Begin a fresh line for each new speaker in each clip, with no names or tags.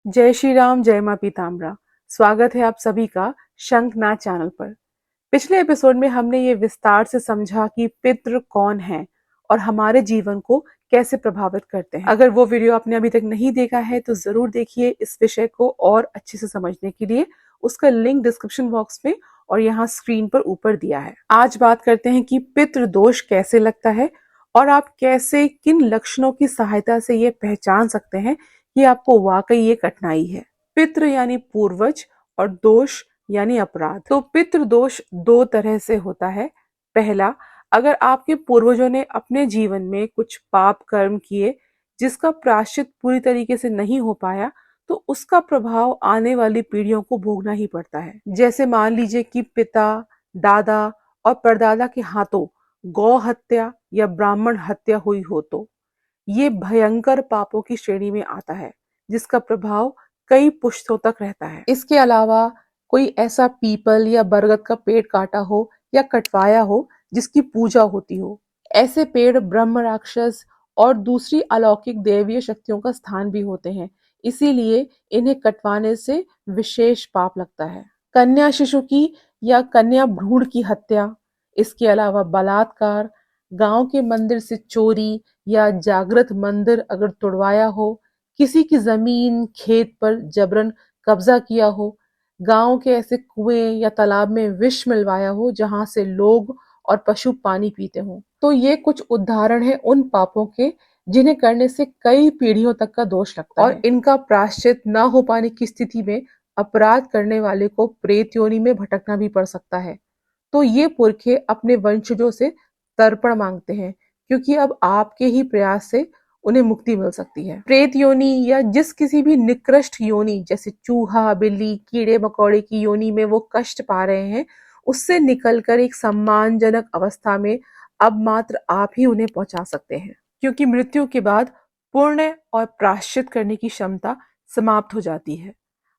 जय श्री राम, जय मां पीताम्बरा। स्वागत है आप सभी का शंखनाद चैनल पर। पिछले एपिसोड में हमने ये विस्तार से समझा कि पितृ कौन है और हमारे जीवन को कैसे प्रभावित करते हैं। अगर वो वीडियो आपने अभी तक नहीं देखा है तो जरूर देखिए। इस विषय को और अच्छे से समझने के लिए उसका लिंक डिस्क्रिप्शन बॉक्स में और यहाँ स्क्रीन पर ऊपर दिया है। आज बात करते हैं कि पितृ दोष कैसे लगता है और आप कैसे किन लक्षणों की सहायता से ये पहचान सकते हैं कि आपको वाकई ये कठिनाई है। पितृ यानी पूर्वज और दोष यानी अपराध। तो पितृ दोष दो तरह से होता है। पहला, अगर आपके पूर्वजों ने अपने जीवन में कुछ पाप कर्म किए जिसका प्रायश्चित पूरी तरीके से नहीं हो पाया तो उसका प्रभाव आने वाली पीढ़ियों को भोगना ही पड़ता है। जैसे मान लीजिए कि पिता, दादा और परदादा के हाथों गौ हत्या या ब्राह्मण हत्या हुई हो तो ये भयंकर पापों की श्रेणी में आता है जिसका प्रभाव कई पुश्तों तक रहता है। इसके अलावा कोई ऐसा पीपल या बरगद का पेड़ काटा हो या कटवाया हो जिसकी पूजा होती हो, ऐसे पेड़ ब्रह्म राक्षस और दूसरी अलौकिक दैवीय शक्तियों का स्थान भी होते हैं, इसीलिए इन्हें कटवाने से विशेष पाप लगता है। कन्या शिशु की या कन्या भ्रूण की हत्या, इसके अलावा बलात्कार, गांव के मंदिर से चोरी या जागृत मंदिर अगर तुड़वाया हो, किसी की जमीन खेत पर जबरन कब्जा किया हो, गांव के ऐसे कुएं या तालाब में विष मिलवाया हो जहां से लोग और पशु पानी पीते हों, तो ये कुछ उदाहरण है उन पापों के जिन्हें करने से कई पीढ़ियों तक का दोष लगता है और इनका प्रायश्चित न हो पाने की स्थिति में अपराध करने वाले को प्रेत योनि में भटकना भी पड़ सकता है। तो ये पुरखे अपने वंशजों से तर्पण मांगते हैं क्योंकि अब आपके ही प्रयास से उन्हें मुक्ति मिल सकती है। प्रेत योनि या जिस किसी भी निकृष्ट योनि जैसे चूहा, बिल्ली, कीड़े मकोड़े की योनि में वो कष्ट पा रहे हैं, उससे निकलकर एक सम्मानजनक अवस्था में अब मात्र आप ही उन्हें पहुंचा सकते हैं, क्योंकि मृत्यु के बाद पुण्य और प्रायश्चित करने की क्षमता समाप्त हो जाती है।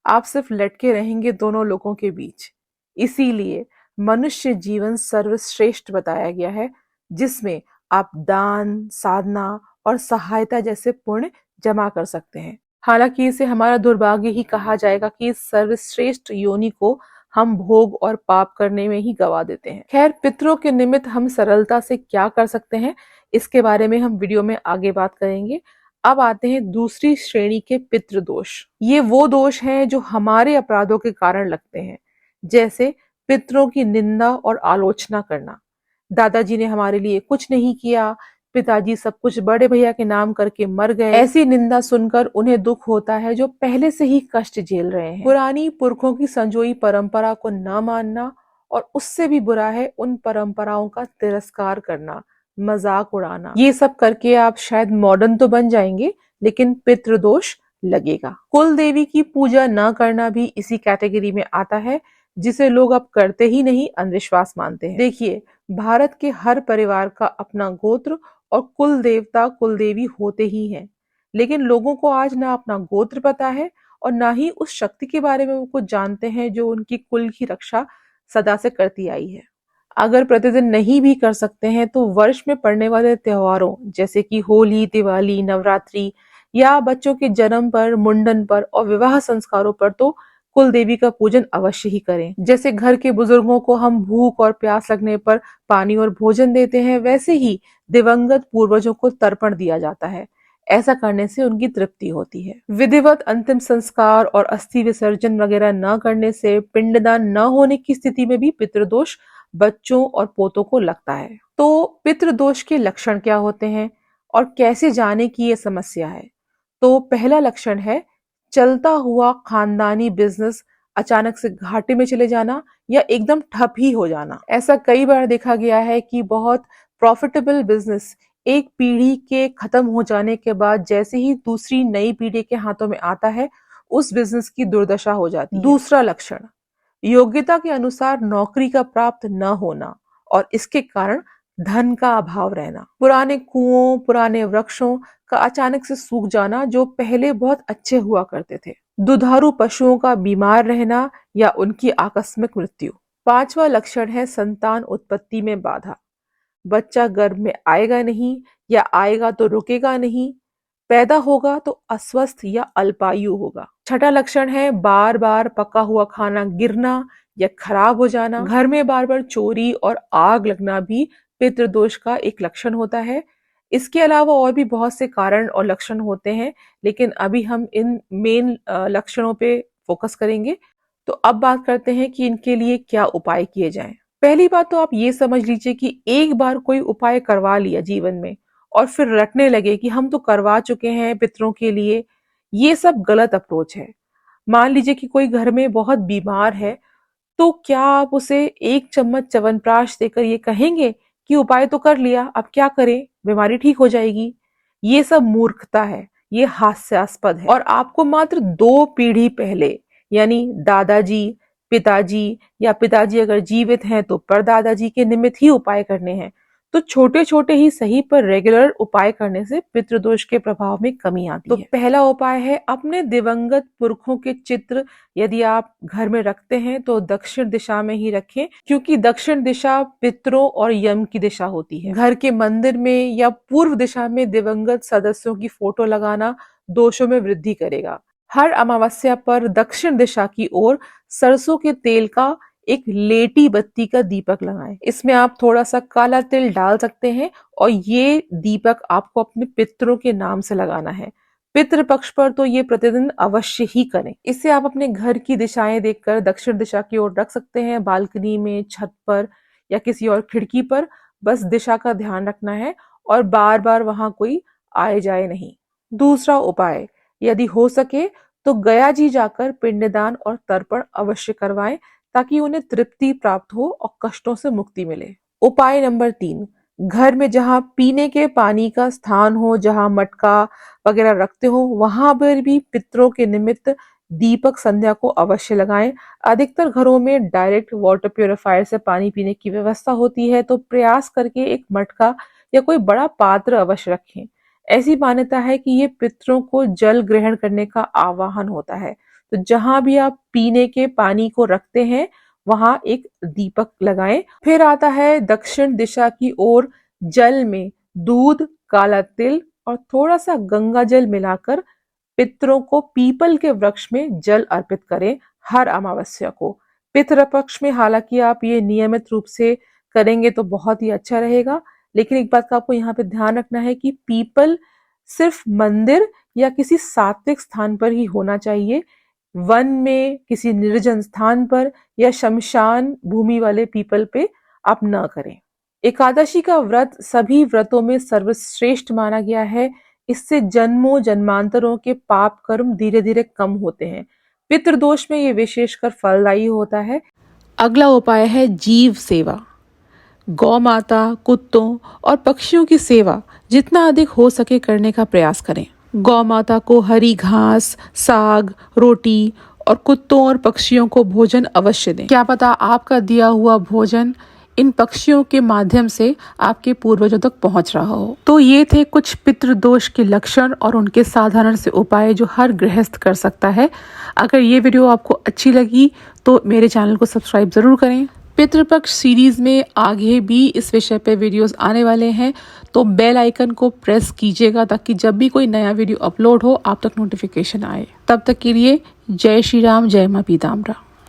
आप सिर्फ लटके रहेंगे दोनों लोगों के बीच। इसीलिए मनुष्य जीवन सर्वश्रेष्ठ बताया गया है जिसमें आप दान, साधना और सहायता जैसे पुण्य जमा कर सकते हैं। हालांकि इसे हमारा दुर्भाग्य ही कहा जाएगा कि इस सर्वश्रेष्ठ योनि को हम भोग और पाप करने में ही गवा देते हैं। खैर, पितरों के निमित्त हम सरलता से क्या कर सकते हैं इसके बारे में हम वीडियो में आगे बात करेंगे। अब आते हैं दूसरी श्रेणी के पितृ दोष। ये वो दोष हैं जो हमारे अपराधों के कारण लगते हैं, जैसे पितरों की निंदा और आलोचना करना। दादाजी ने हमारे लिए कुछ नहीं किया, पिताजी सब कुछ बड़े भैया के नाम करके मर गए। ऐसी निंदा सुनकर उन्हें दुख होता है जो पहले से ही कष्ट झेल रहे हैं। पुरानी पुरखों की संजोई परंपरा को न मानना और उससे भी बुरा है उन परंपराओं का तिरस्कार करना, मजाक उड़ाना। ये सब करके आप शायद मॉडर्न तो बन जाएंगे लेकिन पितृदोष लगेगा। कुल देवी की पूजा न करना भी इसी कैटेगरी में आता है जिसे लोग अब करते ही नहीं, अंधविश्वास मानते हैं। देखिए, भारत के हर परिवार का अपना गोत्र और कुल देवता कुल देवी होते ही हैं, लेकिन लोगों को आज ना अपना गोत्र पता है और ना ही उस शक्ति के बारे में वो कुछ जानते हैं जो उनकी कुल की रक्षा सदा से करती आई है। अगर प्रतिदिन नहीं भी कर सकते हैं तो वर्ष में पड़ने वाले त्योहारों जैसे कि होली, दिवाली, नवरात्रि या बच्चों के जन्म पर, मुंडन पर और विवाह संस्कारों पर तो कुल देवी का पूजन अवश्य ही करें। जैसे घर के बुजुर्गों को हम भूख और प्यास लगने पर पानी और भोजन देते हैं, वैसे ही दिवंगत पूर्वजों को तर्पण दिया जाता है। ऐसा करने से उनकी तृप्ति होती है। विधिवत अंतिम संस्कार और अस्थि विसर्जन वगैरह न करने से, पिंडदान न होने की स्थिति में भी पितृदोष बच्चों और पोतों को लगता है। तो पितृदोष के लक्षण क्या होते हैं और कैसे जाने की ये समस्या है? तो पहला लक्षण है चलता हुआ खानदानी बिजनेस अचानक से घाटे में चले जाना या एकदम ठप ही हो जाना। ऐसा कई बार देखा गया है कि बहुत प्रॉफिटेबल बिजनेस एक पीढ़ी के खत्म हो जाने के बाद जैसे ही दूसरी नई पीढ़ी के हाथों में आता है, उस बिजनेस की दुर्दशा हो जाती है। दूसरा लक्षण, योग्यता के अनुसार नौकरी का प्राप्त न होना और इसके कारण धन का अभाव रहना। पुराने कुओं, पुराने वृक्षों का अचानक से सूख जाना जो पहले बहुत अच्छे हुआ करते थे। दुधारू पशुओं का बीमार रहना या उनकी आकस्मिक मृत्यु। पांचवा लक्षण है संतान उत्पत्ति में बाधा। बच्चा गर्भ में आएगा नहीं या आएगा तो रुकेगा नहीं, पैदा होगा तो अस्वस्थ या अल्पायु होगा। छठा लक्षण है बार बार पका हुआ खाना गिरना या खराब हो जाना। घर में बार बार चोरी और आग लगना भी पितृदोष का एक लक्षण होता है। इसके अलावा और भी बहुत से कारण और लक्षण होते हैं, लेकिन अभी हम इन मेन लक्षणों पे फोकस करेंगे। तो अब बात करते हैं कि इनके लिए क्या उपाय किए जाएं। पहली बात तो आप ये समझ लीजिए कि एक बार कोई उपाय करवा लिया जीवन में और फिर रटने लगे कि हम तो करवा चुके हैं पितरों के लिए, ये सब गलत अप्रोच है। मान लीजिए कि कोई घर में बहुत बीमार है, तो क्या आप उसे एक चम्मच च्यवनप्राश देकर ये कहेंगे कि उपाय तो कर लिया, अब क्या करें, बीमारी ठीक हो जाएगी? ये सब मूर्खता है, ये हास्यास्पद है। और आपको मात्र 2 पीढ़ी पहले, यानी दादाजी, पिताजी, या पिताजी अगर जीवित हैं तो परदादाजी के निमित्त ही उपाय करने हैं। तो छोटे छोटे ही सही पर रेगुलर उपाय करने से पितृदोष के प्रभाव में कमी आती है। तो पहला उपाय है अपने दिवंगत पुरखों के चित्र यदि आप घर में रखते हैं तो दक्षिण दिशा में ही रखें, क्योंकि दक्षिण दिशा पितरों और यम की दिशा होती है। घर के मंदिर में या पूर्व दिशा में दिवंगत सदस्यों की फोटो लगाना दोषों में वृद्धि करेगा। हर अमावस्या पर दक्षिण दिशा की ओर सरसों के तेल का एक लेटी बत्ती का दीपक लगाएं। इसमें आप थोड़ा सा काला तिल डाल सकते हैं और ये दीपक आपको अपने पितरों के नाम से लगाना है। पितृपक्ष पर तो ये प्रतिदिन अवश्य ही करें। इसे आप अपने घर की दिशाएं देखकर दक्षिण दिशा की ओर रख सकते हैं, बालकनी में, छत पर या किसी और खिड़की पर। बस दिशा का ध्यान रखना है और बार बार वहां कोई आए जाए नहीं। दूसरा उपाय, यदि हो सके तो गया जी जाकर पिंडदान और तर्पण अवश्य करवाएं, ताकि उन्हें तृप्ति प्राप्त हो और कष्टों से मुक्ति मिले। उपाय नंबर 3, घर में जहां पीने के पानी का स्थान हो, जहां मटका वगैरह रखते हो, वहां पर भी पितरों के निमित्त दीपक संध्या को अवश्य लगाएं। अधिकतर घरों में डायरेक्ट वाटर प्यूरिफायर से पानी पीने की व्यवस्था होती है, तो प्रयास करके एक मटका या कोई बड़ा पात्र अवश्य रखें। ऐसी मान्यता है कि ये पितरों को जल ग्रहण करने का आवाहन होता है। तो जहां भी आप पीने के पानी को रखते हैं वहां एक दीपक लगाएं। फिर आता है दक्षिण दिशा की ओर जल में दूध, काला तिल और थोड़ा सा गंगा जल मिलाकर पितरों को पीपल के वृक्ष में जल अर्पित करें हर अमावस्या को। पितृपक्ष में हालांकि आप ये नियमित रूप से करेंगे तो बहुत ही अच्छा रहेगा, लेकिन एक बात का आपको यहाँ पे ध्यान रखना है कि पीपल सिर्फ मंदिर या किसी सात्विक स्थान पर ही होना चाहिए। वन में, किसी निर्जन स्थान पर या शमशान भूमि वाले पीपल पे आप न करें। एकादशी का व्रत सभी व्रतों में सर्वश्रेष्ठ माना गया है। इससे जन्मों जन्मांतरों के पाप कर्म धीरे धीरे कम होते हैं। पितृदोष में ये विशेषकर फलदायी होता है। अगला उपाय है जीव सेवा। गौ माता, कुत्तों और पक्षियों की सेवा जितना अधिक हो सके करने का प्रयास करें। गौ माता को हरी घास, साग, रोटी और कुत्तों और पक्षियों को भोजन अवश्य दें। क्या पता आपका दिया हुआ भोजन इन पक्षियों के माध्यम से आपके पूर्वजों तक पहुंच रहा हो। तो ये थे कुछ पितृदोष के लक्षण और उनके साधारण से उपाय जो हर गृहस्थ कर सकता है। अगर ये वीडियो आपको अच्छी लगी तो मेरे चैनल को सब्सक्राइब जरूर करें। पितृपक्ष सीरीज में आगे भी इस विषय पे वीडियोस आने वाले हैं, तो बेल आइकन को प्रेस कीजिएगा ताकि जब भी कोई नया वीडियो अपलोड हो आप तक नोटिफिकेशन आए। तब तक के लिए जय श्री राम, जय मां पीताम्बरा।